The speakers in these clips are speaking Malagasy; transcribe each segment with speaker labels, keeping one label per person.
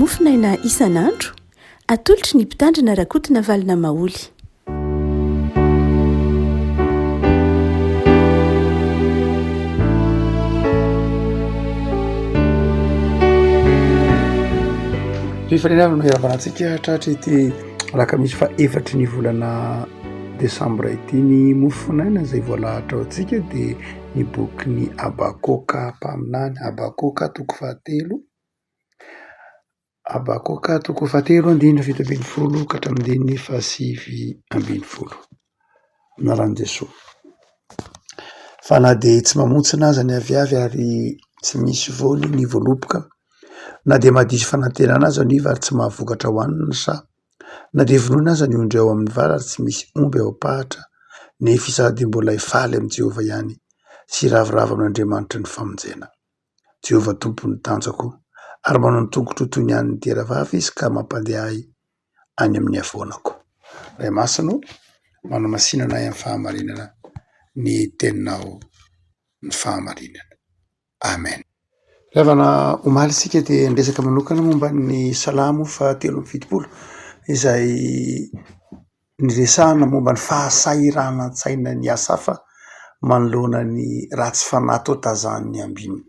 Speaker 1: mofinaina isan'andro atolotry ny mpitandrina rakotina valina maoly.
Speaker 2: Fifaninavana eravanantsika tratra ity raka misy fa efatry ny volana desambra ity ny mofinaina izay voalahatra ao antsika dia ny boky ny Abakoka mpaminany, Abakoka toko fahatelo, Abakoka toko fahatelo andininy fito ambin'ny folo ka hatramin'ny fahasivy ambin'ny folo. Anaran'i Jesosy. Fa na dia tsy mamontsina aza ny aviavy ary tsy misy voly ny voaloboka, na dia madisy fanantenana aza ny iva ary tsy mahavokatra hohanina ny sa, na dia vonoina aza ny ondry ao amin'ny vary ary tsy misy omby ao am-pahatra, nefa sady mbola hifaly amin'i Jehovah ihany sy ravoravo amin'Andriamanitra ny famonjena. Jehovah tompony tanjako ary manao ny tongotro toy ny an'ny teravavy izy ka mampandeha ahy any amin'ny avonako. Ray masino manamasinana ahy amin'ny fahamarinana, ny teninao ny fahamarinana. Amen. Ravana omaly isika dia ndresaka manokana momba ny salamo fa 3:70 izay niresahana momba ny fahasahiranantsaina ny Asafa manoloana ny ratsy fanahy tao tazan'ny ambininy.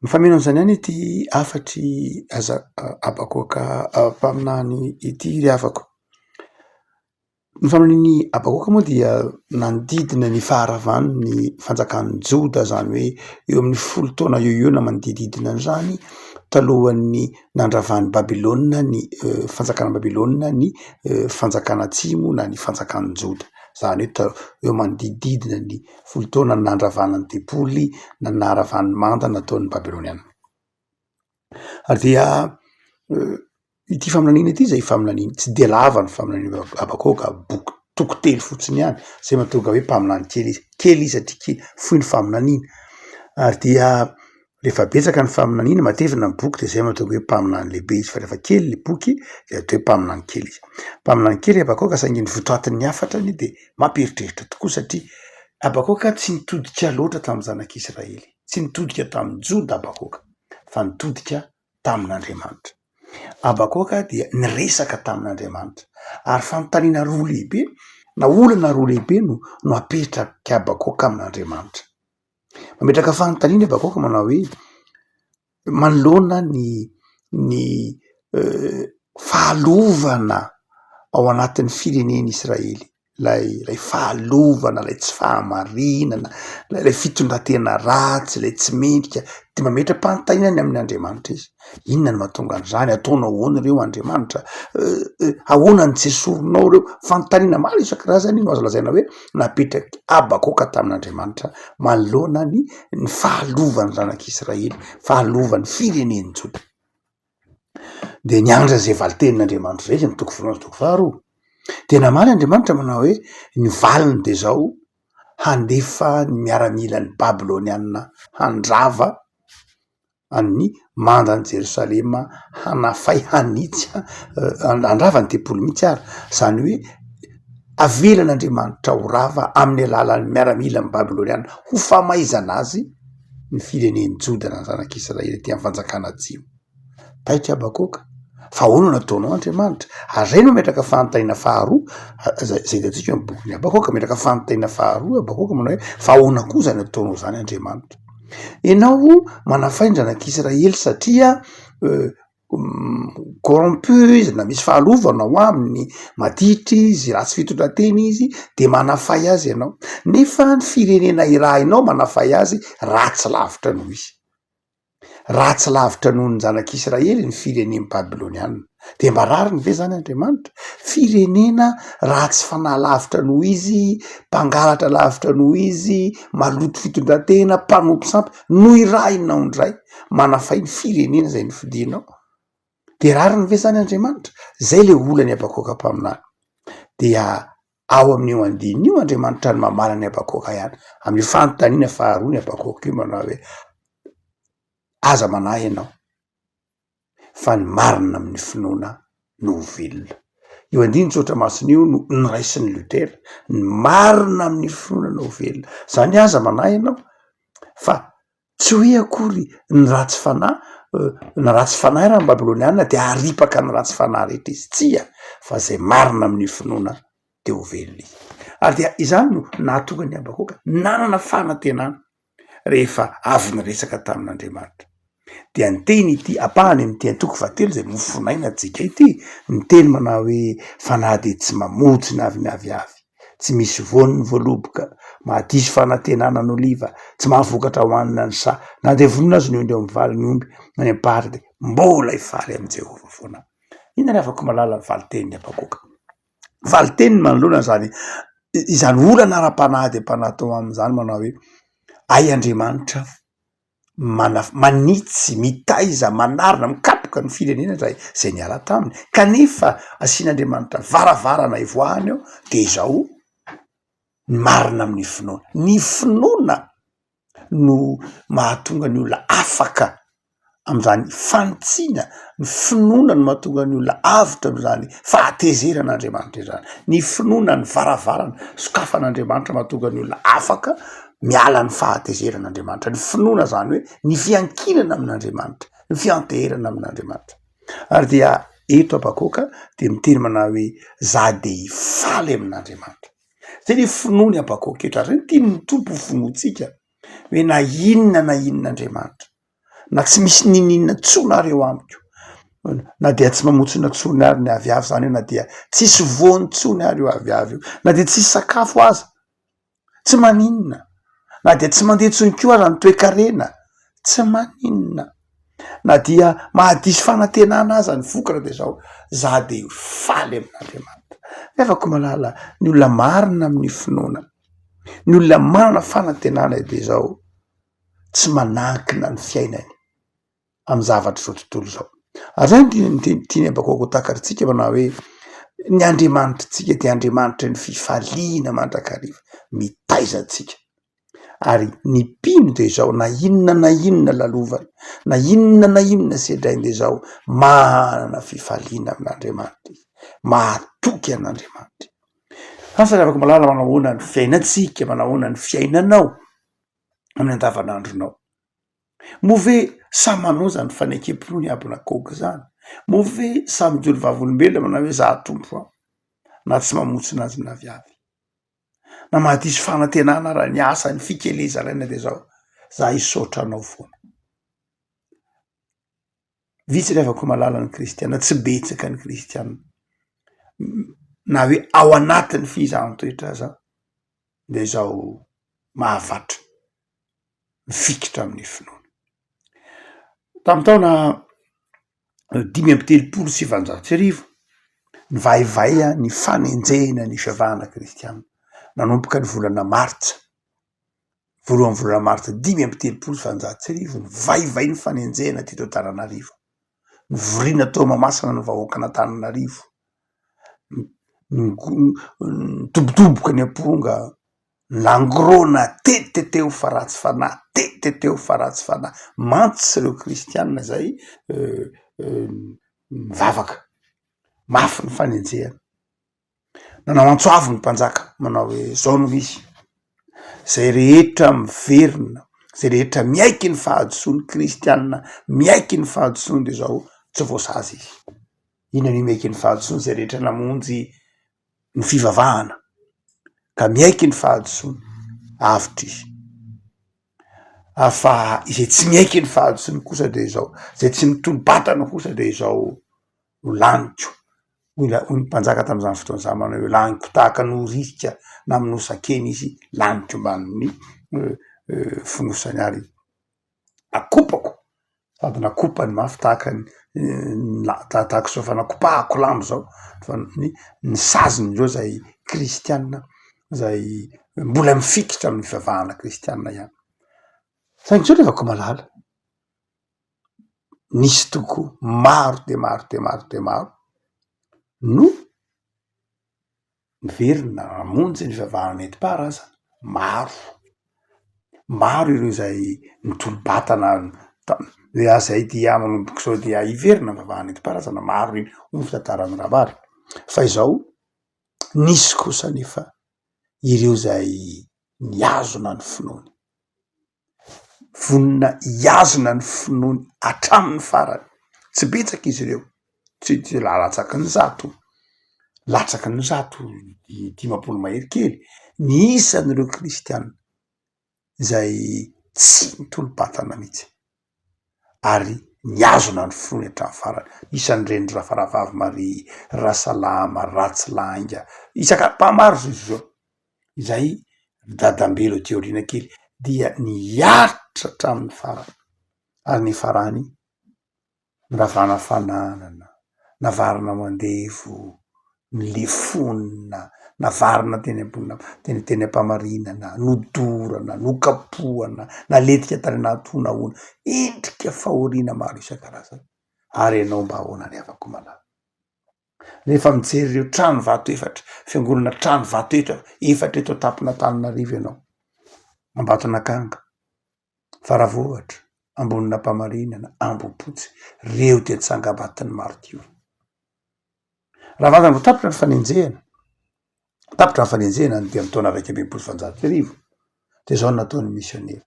Speaker 2: Mifameno an'izany ihany ity afatry Abakoka mpaminany ity ry havako. Ny faminan'ny Abakoka moa dia nandidina ny faharavany ny fanjakan'ny Joda, zany hoe eo amin'ny 10 taona eo na manodididina an'izany talohan'ny nandravan'ny Babilôna ny fanjakana Babilôna ny fanjakana atsimo na ny fanjakan'ny Joda. Zany hoe eo manodididina ny 10 taona nandravan'ny Depoly na naharavan'ny manda nataon'ny Babilôniana. Ary dia ity faminaniana ity izay faminaniana tsy dia lava ny faminaniana Abakoka, boky toko telo fotsiny ihany, izay mahatonga hoe mpaminany kely izy. Kely izy satria fohy ny faminaniana. Ary dia rehefa betsaka ny faminaniana matevina ny boky dia izay mahatonga hoe mpaminany lehibe izy, fa rehefa kely ny boky dia atao hoe mpaminany kely izy. Mpaminany kely Abakoka saingy ny votoatin'ny afatrany dia mamperitreritra tokoa satria Abakoka tsy nitodika loatra tamin'ny zanak'Israely, tsy nitodika tamin'ny Joda Abakoka, fa nitodika tamin'Andriamanitra. Abakoka dia niresaka tamin'Andriamanitra ary fanontaniana roa lehibe na olana roa lehibe no apetraka Abakoka amin'Andriamanitra. Mametraka fanontaniana Abakoka manao hoe manoloana ny fahalovana ao anatin'ny fireneny Israely, lay fahalovana, lay tsy fahamarinana, lay fitondratena ratsy, lay tsy mendrika, dia mametra-panontaniana amin'ny Andriamanitra izy. Inona no mahatonga an'izany? Ataonao ahoana ireo Andriamanitra? Ahoana ny jesorinao ireo? Fanontaniana maro isan-karazany no azo lazaina hoe napetraky Abakoka tamin'Andriamanitra manoloana ny fahalovany zanak'Israely, fahalovany fireneny Joda. Dia niandra zay valitenin'Andriamanitra zay izy ny toko voalohany toko faharoa. Dia namaly Andriamanitra manao hoe ny valiny dia zao handefa ny miaramila ny Babilôniana handrava any mandan'i Jerosalema, hanafay, hanitsy, handrava ny Depoly mihitsy ary. Zany hoe avelan'Andriamanitra ho rava amin'ny alalan'ny miaramila ny Babilôniana ho famaizana azy ny fireneny Joda na zanak'Israely ety amin'ny fanjakana atsimo. Taitra Abakoka, fa ahoana nataonao Andriamanitra? Ary zay no metraka fanontaniana faharoa zay tatsika ny bokin'ny Abakoka, metraka fanontaniana faharoa Abakoka manao hoe fa ahoana koa zany nataonao zany Andriamanitra? Ianao manafay ny zanak'Israely satria corrompu izy, na misy fahalovana ao aminy, maditry izy, ratsy fitondratena izy, dia manafay azy ianao. Nefa ny firenena irahinao manafay azy ratsy lavitra noho izy. Ratsy lavitra noho ny zanak'Israely ny fireneny Babilôniana. Dia mba rariny ve zany Andriamanitra? Firenena ratsy fanahy lavitra noho izy, mpangalatra lavitra noho izy, maloto fitondratena, mpanompo sampy, no irahinao indray manafay ny firenena izay nifidinao. Dia rariny ve zany Andriamanitra? Zay le olany Abakoka mpaminany. Dia ao amin'io andininy io Andriamanitra ny mamalany Abakoka ihany. Amin'ny fanontaniana faharoa ny Abakoka io manao hoe aza manahy ianao fa ny marina amin'ny finoana no velona. Io andiny tsotra masina io no niraisin'ny Lutera, ny marina amin'ny finoana no velona. Zany aza manahy ianao fa tsy hoe akory ny ratsy fanahy na ratsy fanahy raha ny babilôniana de aripaka ny ratsy fanahy rehetra izy tsia fa zay marina amin'ny finoana de ho velona izy ary dia izany no nahatonga ny Abakoka nanana fanantenana rehefa avy ny resaka tamin'Andriamanitra dia ny teny ity apahany amin'ny teny toko fahatelo zay mofonaina tsika ity ny teny manao hoe fanahy de tsy mamotsy ny avy miaviavy tsy misy voany voaloboka mahadiso fanantenana ny oliva tsy mahavokatra hoanina ny sa na de vonona azy ny ondeo mivaly ny omby any am-pary de mbola hifaly am' Jehova foana. Ina ny afaka malala ny valiteniny Abakoka valiteniny manoloana zany izany olana ara-panahy de mpanahy tao am'izany manao hoe ay Andriamanitra manitsy mitaiza manarina mikapoka ny firenena zay niala taminy kanefa asian'Andriamanitra varavarana ivoahany ao de zao ny marina amin'ny finoana ny finoana no mahatonga ny olona afaka am'izany fanotsiana ny finoana no mahatonga ny olona avitra am'izany fahatezeran'Andriamanitra izany ny finoana ny varavarana sokafan'Andriamanitra mahatonga ny olona afaka miala ny fahatezeran'Andriamanitra ny finoana zany hoe ny fiankilana amin'Andriamanitra ny fianteherana amin'Andriamanitra ary dia eto Abakoka de miteny manao hoe za de hifaly amin'Andriamanitra zay ny finoany Abakoka eto ary tia ny tompo finoantsika hoe na inon'Andriamanitra na tsy misy ninina tsonareo amiko na dia tsy mamotsina tsony ary ny aviavy zany io na dia tsisy voany tsony ary io aviavy io na dia tsisy sakafo aza tsy maninona na dia tsy mandeha tsony ko aza ny toe-karena tsy maninona na dia mahadiso fanantenana aza ny vokatra de zao za de faly amin'Andriamanitra afaka malala ny olona marina amin'ny finoana ny olona manana fanantenana de zao tsy manankina ny fiainany amy zavatra zao tontolo zao ary zany tiany Abakoka ho takaritsika manao hoe ny Andriamanitra tsika de Andriamanitra ny fifaliana mandrakariva mitaiza atsika ary ny mpino de zao na inona lalovany na inona sedrainy de zao manana fifaliana amin'Andriamanitra izy mahatoky an'Andriamanitra fasany afaka malala manahoana ny fiainatsika manahoana ny fiainanao amin'ny andavanandronao move samy manao zany fanekempony abon'Akoka zany move samy jolo vavolombelona manao hoe za tompo na tsy mamotsina azy na viavy na mahadiso fanantenana raha ny asa ny fikelezana ina de zao za hisaotra anao foana vitsy re afaka malala ny kristiana tsy betsaka ny kristiana na hoe ao anatin'ny fihizahany-toetra aza de zao mahavatra mifikitra amin'ny finoana tamy taona 5telopolo-sivanjato-sy-arivo ny vaivaya ny fanenjena ny fiavahana kristiana nanomboka ny volana martsa voalohan'ny volana martsa 5telopolo-sivanjato-sy-arivo ny vaivay ny fanenjena ty Antananarivo ny vorina tao mamasana ny vahoaka n'Antananarivo tobotoboka ny amponga langorona teteteo fa ratsy fanahy teteteo fa ratsy fanahy mantsy reo kristianina zay mivavaka mafy ny fanenjehana nanao antsoavy ny mpanjaka manao hoe zao no misy zay rehetra miverina zay rehetra miaiky ny fahadisoany kristianina miaiky ny fahadisoany de zao tsy voasazy izy ina ny miaiky ny fahadisoany zay rehetra namonjy ny fivavahana ka miaiky ny fahadisoany avitra izy afa izay tsy miaiky ny fahadisoany kosa de zao zay tsy mitolo-batana kosa de zao ho laniko hoy ny mpanjaka tam'izany fotoan'izany manao hoe laniko tahaka norisika na minosakeny izy laniko mban'ny finosany ary akopako sady nakopany mafy tahaka tahaka sao fa nakopahako lambo zao fa ny saziny zao zay kristianina zay mbola mifikitra amin'ny fivavahana kristianina ihany saingy zao levako malala nisy toko maro no miverina amonjy ny fivavahana nentim-paharazana maro ireo zay nitolo-batana zay dia manomboky sao dia hiverina fivavahana nentim-paharazana maro iny ho fitantarany rabary fa izao nisy kosa nefa ireo zay niazona ny finoany vonina iazona ny finoany atramin'ny farany. Tsy betsaka izy ireo, tsy latsaky ny zato, latsaky ny zato 50 mahery kely ny isan'ireo kristianina zay tsy nitolo-batana mihitsy ary niazona ny finoany hatramin'ny farany. Isan'ireny Rafaravavy Maria, Rasalama, Ratsilanga, isaka-pamaro izy zao, izay dadam-be lo teoriana kely dia niaritra hatramin'ny farany ary ny farany niravana fananana, navarina mandevo, nilefonina, navarina teny ambonina teny am-pamarinana, nodorana, nokapohana, naletika tany anaty honahoana, endrika fahoriana maro isan-karazany. Ary ianao mba ahoana ny afako malala. Rehefa mijery ireo trano vato efatra, fiangonana trano vato efatra eto Antananarivo ianao, Ambatonakanga, Faravohatra, Amboninampamarinana, Ambohipotsy, reo dia Tsangabaton'ny Martiora. Raha vantany vao tapitra ny fanenjehana, tapitra ny fanenjehana dia amin'ny taona 1900 dia zao nataon'ny misionera.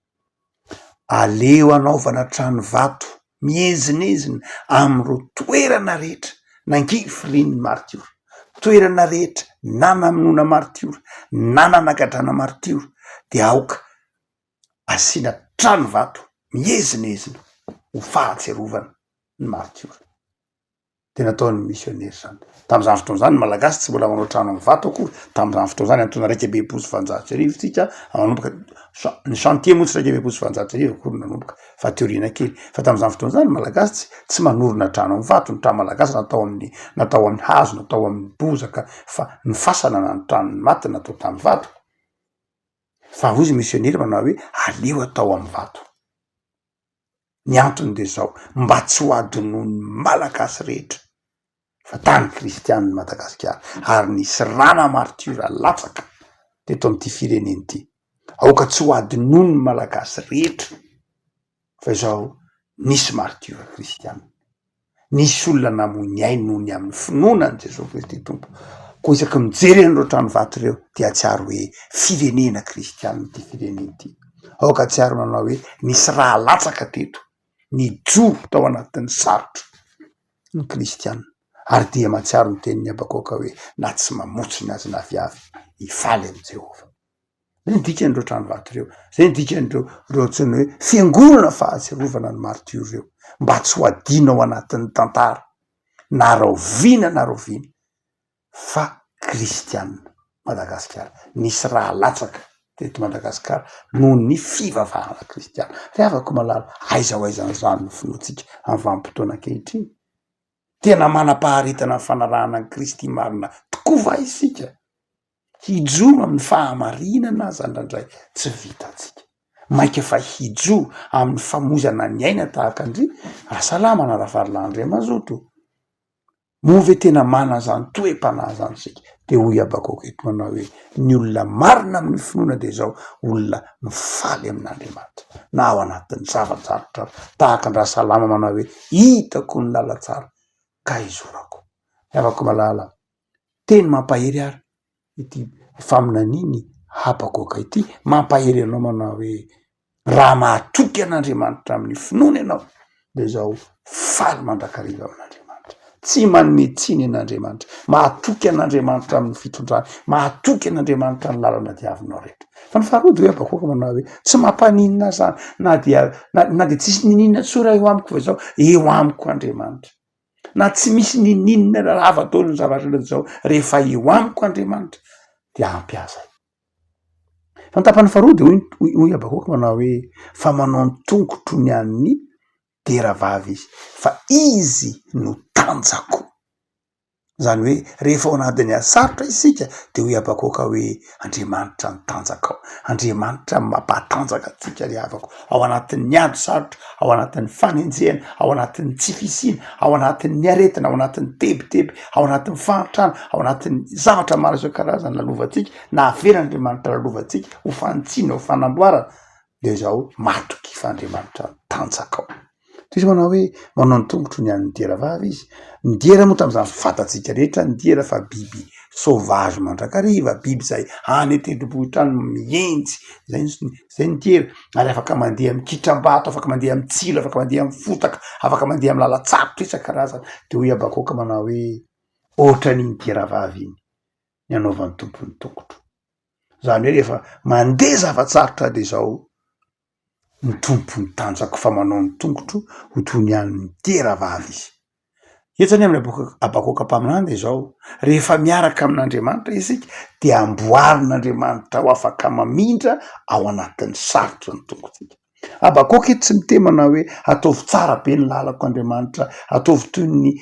Speaker 2: Aleo anaovana trano vato mienzinezina amin'ireo toerana rehetra nangifilian'ny Martiora, toerana rehetra nanamonoana Martiora, nananagadrana Martiora, dia aoka asiana trano vato mienzinezina ho fahatserovana ny Martiora. Tena nataon'ny misionera zany. Tamin'izany fotoan'izany malagasy tsy mbola manao trano amin'ny vato akory. Tamin'izany fotoan'izany antony 1900 tsika manomboka ny chantier moa tsy 1900 akory nanomboka fa teoriana kely. Fa tamin'izany fotoan'izany malagasy tsy manorina trano amin'ny vato. Ny trano malagasy natao amin'ny hazo, natao amin'ny bozaka, fa ny fasana na ny trano maty natao tamin'ny vato. Fa hoy izy misionera manao hoe aleo atao amin'ny vato. Ny antony de zao, mba tsy ho adinon'ny malagasy rehetra fa tany kristianina Madagasikara ary nisy rana Martiora latsaka teto amin'ity fireneny ity. Aoka tsy ho adinon'ny malagasy rehetra fa zao nisy Martiora kristianina. Nisy olona namony ainy noho ny amin'ny finoanan'i Jesosy Kristy Tompo. Koa isaky mijery an'ireo trano vato ireo dia atsiaro hoe firenena kristianina ity firenena ity. Aoka atsiaro manao hoe nisy raha latsaka teto, nijoro tao anatin'ny sarotra ny kristianina. Ary dia matsiaro ny tenin'ny Abakoka hoe na tsy mamotsy ny azy na viavy hifaly amin'ny Jehova. Zay ny dikan'ireo trano vato ireo, zay ny dikan'ireo tsony hoe fiangonana fahatserovana ny Martiora ireo, mba tsy ho adino ao anatin'ny tantara na rahoviana fa kristianina Madagasikara. Nisy raha latsaka teto Madagasikara noho ny fivavahana kristianina. Re afaka malala aiza ho aizan'izany ny finoantsika amin'ny vanim-potoana ankehitriny. Tena manam-paharetana amin'ny fanarahana ny Kristy marina tokoa va isika? Hijoro amin'ny fahamarinana aza indrandray tsy vitatsika. Maika fa hijoro amin'ny famozana ny aina tahaka andry Rasalama na Ravarilandriamazoto. Move tena mana zany toe-panahy zany sika. De hoy Abakoka eto manao hoe ny olona marina amin'ny finoana de zao olona mifaly amin'Andriamanitra na ao anatin'ny zava-tsarotra tahaka ny Rasalama manao hoe hitako ny lala tsara ka izorako. Afaka malala teny mampahery ary ity faminaniny Abakoka ity, mampahery anao manao hoe raha mahatoky an'Andriamanitra amin'ny finoana ianao de zao faly mandrakariva amin'Andriamanitra. Tsy manome tsiny an'Andriamanitra, mahatoky an'Andriamanitra amin'ny fitondrany, mahatoky an'Andriamanitra ny lalana diavinao rehetra. Fa ny faharoa de hoe Abakoka manao hoe tsy mampaninina zany na de tsisy nininina tsora eo amiko fa zao eo amiko Andriamanitra. Na tsy misy nininina raha ataon'ny zavatra zao rehefa eo amiko Andriamanitra dia ampy aza. Fa ny tapany faharoa de hoy Abakoka manao hoe fa manao ny tongotro ny an'ny deravavy izy fa izy no tanjako. Zany hoe rehefa ao anatin'ny sarotra isika de hoy Abakoka hoe Andriamanitra ny tanjakao, Andriamanitra mampatanjaka atsika ry havako ao anatin'ny ady sarotra, ao anatin'ny fanenjehana, ao anatin'ny tsy fisiana, ao anatin'ny aretina, ao anatin'ny tebiteby, ao anatin'ny fahantrana, ao anatin'ny zavatra maro isan-karazany lalovantsika na aferan'Andriamanitra lalovantsika ho fantsiana, ho fanamboarana de zao matoky fa Andriamanitra ny tanjakao. Izy manao hoe manao ny tongotro ny an'ny dieravavy izy. Ny diera moa tamin'izany fantatsika rehetra ny diera fa biby sauvage mandrakariva, biby zay any tendrombohitrano mientsy zay nitera ary afaka mandeha mikitram-bato, afaka mandeha amy tsilo, afaka mandeha amy fotaka, afaka mandeha amy lalatsarotra isan-karazany. De hoy Abakoka manao hoe ohatran'iny diravavy iny ny anaovan'ny tompony tongotro. Zany hoe rehefa mandeha zavatsarotra de zao ny tompony tanjaka fa manao ny tongotro ho toy ny an'ny diravavy izy. Etsany amin'ny Abakoka mpaminany de zao rehefa miaraka amin'Andriamanitra isika de amboarin'Andriamanitra ho afaka mamindra ao anatin'ny sarotra ny tongotsika. Abakoka eto tsy mitemana hoe ataovy tsara be ny lalako Andriamanitra, ataovy toy ny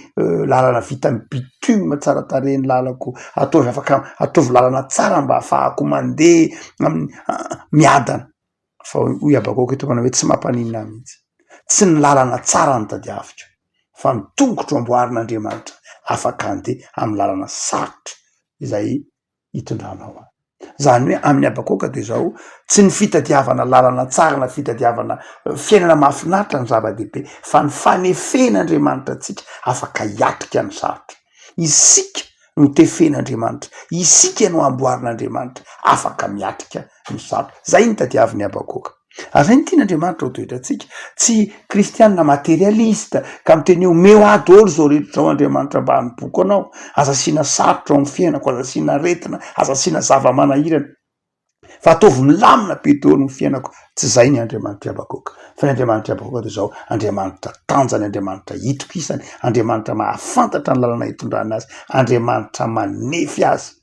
Speaker 2: lalana vita amy bitume tsara tarehy ny lalako, ataovy lalana tsara mba ahafahako mandeha miadana. Fa hoy Abakoka eto manao hoe tsy mampaninona mihitsy, tsy ny lalana tsara ny tadiavitra, fa ny tongotro amboarin'Andriamanitra afaka andeha amy lalana sarotra izay hitondranao. Zany hoe amin'ny Abakoka de zao tsy ny fitadiavana lalana tsara na fitadiavana fiainana mahafinaritra ny zava-dehibe, fa ny fanefen'Andriamanitra atsika afaka hiatrika ny sarotra. Isika no tefen'Andriamanitra, isika no amboarin'Andriamanitra afaka miatrika ny sarotra. Zay ny tadiavin'ny Abakoka. Ary zay ny tian'Andriamanitra ho toetra atsika, tsy kristianina materialista ka miteny hoe omeo ahy daholo zao rehetra zao Andriamanitra mba haniboko anao, aza asiana sarotra ao amy fiainako, aza asiana aretina, aza asiana zava-manahirana, fa ataovy milamina be daholo ny fiainako. Tsy zay ny Andriamanitra Abakoka. Fa ny Andriamanitra Abakoka de zao Andriamanitra tanjany, Andriamanitra itokisany, Andriamanitra mahafantatra ny lalana hitondrana azy, Andriamanitra manefy azy,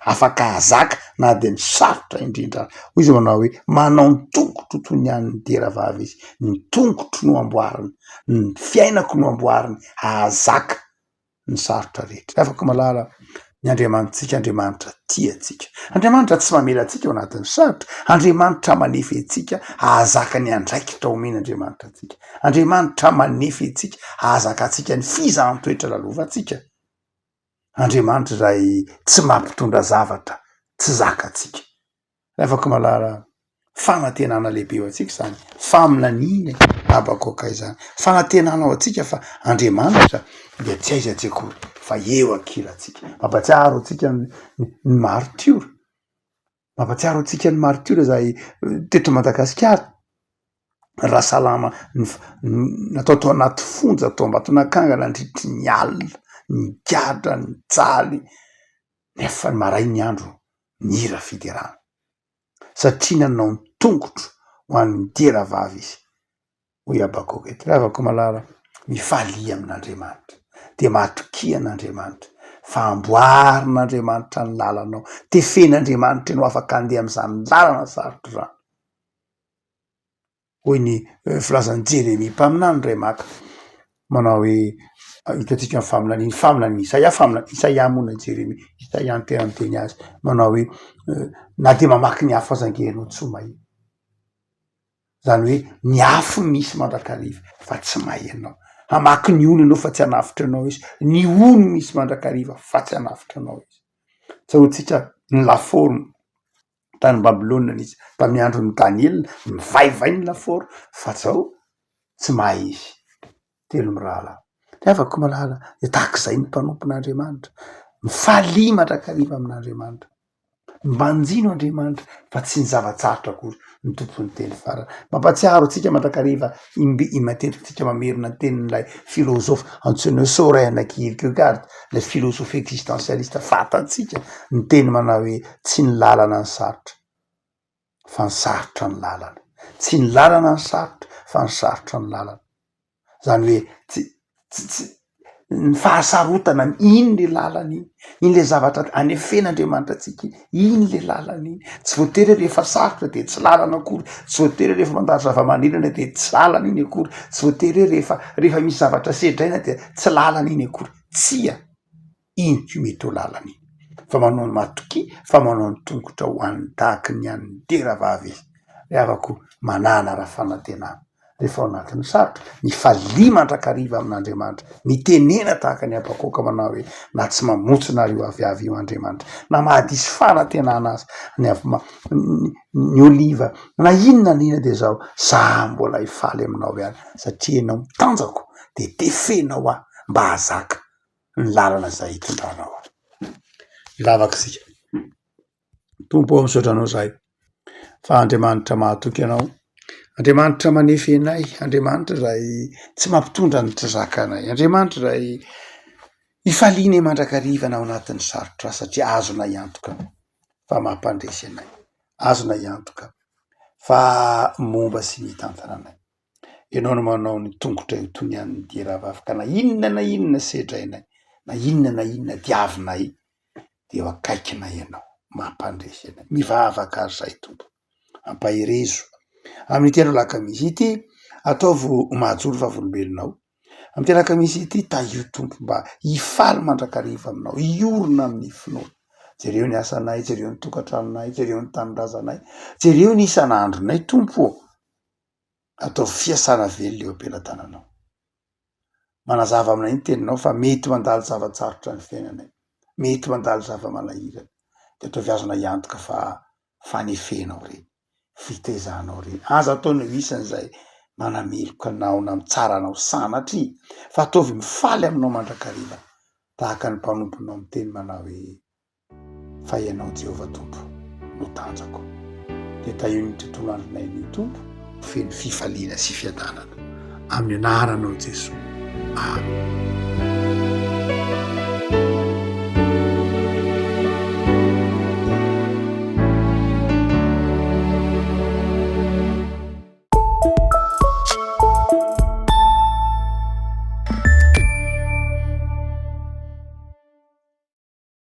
Speaker 2: afaka ahazaka na de ny sarotra indrindra. Hoy izy manao hoe manao ny tongotro toy ny an'ny diravavy izy, ny tongotro no amboariny, ny fiainako no amboariny, ahazaka ny sarotra rehetra. Afaka malala ny Andriamanitsika, Andriamanitra tia atsika, Andriamanitra tsy mamela atsika ao anatin'ny sarotra, Andriamanitra manefy atsika ahazaka ny andraikitra omen'Andriamanitra atsika, Andriamanitra manefy atsika ahazaka atsika ny fizahan-toetra lalovantsika, Andriamanitra zay tsy mampitondra zavatra tsy zakatsika. Afaka malala fanantenana lehibe eo atsika zany, faminaniana Abakoka izany, fanantenana ao atsika fa Andriamanitra dia tsy aiza tsy akory fa eo ankilantsika. Mampatsiaro atsika ny martyra, mampatsiaro atsika ny martyra zay teto Madagasikara, Rasalama natao tao anaty fonja, tao ambaton'akanga nandritry ny alina, ny gadra, ny jaly, nefa maray ny andro nira fiderana satria nanao ny tongotro ho an'ny diravavy izy. Hoy Abakoka eto, afaka malala mifalia amin'Andriamanitra, de matokia an'Andriamanitra, fa amboarin'Andriamanitra ny lalanao, tefen'Andriamanitra no afaka andeha am'izany lalana sarotra zany. Hoy ny filazan'ny Jeremia mpaminany ray maka manao hoe hitatsika ny faminany Isaia moa na Jeremia, Isaia ny tena miteny azy, manao hoe na de mamaky ny afo aza angehanao tsy ho maheno. Zany hoe ny afo misy mandrakariva fa tsy mahenao, hamaky ny ono ianao fa tsy hanafitra anao izy, ny ono misy mandrakariva fa tsy hanafitra anao izy. Tsy ahotsika ny lafaoro tany Babilôna nisy tamin'ny andron'ny Daniela, mivaivay ny lafaoro fa zao tsy mahay izy. Telo mirahalahy. De afaka malala de tahak'izay ny mpanompon'Andriamanitra, mifalia mandrakariva amin'Andriamanitra, mbanjino Andriamanitra fa tsy ny zavatsarotra akory ny tompony teny farany. Mampatsiaro atsika mandrakariva matetika tsika mamerina tenin'ilay filôzofa antsoina hoe Soren Kierkegaard, le filôzofa existentialiste, fatatsika ny teny manao hoe tsy ny lalana ny sarotra fa ny sarotra ny lalana, tsy ny lalana ny sarotra fa ny sarotra ny lalana. Zany hoe tsy ny fahasarotana iny le lalana iny le zavatra anefen'Andriamanitra atsika iny le lalana iny. Tsy voatery rehefa sarotra de tsy lalana akory, tsy voatery rehefa mandary zava-manirana de tsy lalana iny akory, tsy voatery rehefa misy zavatra sedraina de tsy lalana iny akory. Tsia iny tsy mety ho lalana iny, fa manao ny matoki, fa manao ny tongotra ho an'ny tahaky ny an'ny diravavy izy. Afaka manana raha fanantenana rehefa ao anatin'ny sarotra, mifalia mandrakariva amin'Andriamanitra, mitenena tahaka ny Abakoka manao hoe na tsy mamotsona io aviavy io Andriamanitra, na mahadisy fanantenana azy ny oliva na inona de zao za mbola hifaly aminao ihany satria ianao mitanjako de tefenao aho mba hazaka ny lalana zay hitondranao. ilavakasika. Tompo misaotranao zahay fa Andriamanitra mahatoky ianao, Andriamanitra manefy anay, Andriamanitra ray tsy mampitondra ny trazakanay, Andriamanitra ray ifaliany mandrakariva ao anatin'ny sarotra satria azonay antoka fa mampandresy anay, azonay antoka fa momba sy mitantara anay. Ianao no manao ny tongotra io toy ny an'ny diravavy ka na inona sedrainay, na inona diavinay dia eo akaikinay ianao, mampandresy anay. Mivavaka azy zay Tompo, ampaherezo amin'ity andro lakamisy ity, ataovo mahajoro vavolombelonao. Amin'ity lakamisy ity tahio Tompo mba hifaly mandrakariva aminao, iorona amin'ny finoana. Jereo ny asanay, jereo ny tokantranonay, jereo ny tanindrazanay, jereo ny isan'andronay Tompo. Atao fiasana velona eo am-pelatananao. Manazava aminay ny teninao fa mety mandalo zavatsarotra ny fiainanay, mety mandalo zava-manahirana. Dia ataovy azonay antoka fa fanefenao reny, fitezanao reny. Aza ataonao isan'izay manameloka anao na mitsara anao sanatry, fa ataovy mifaly aminao mandrakariva tahaka ny mpanomponao amin'ny teny manao hoe fa ianao Jehovah Tompo no tanjako. Dia tahio ny tontolo andronay ny Tompo feno fifaliana sy fiadanana amin'ny anaranao Jesosy. Amen.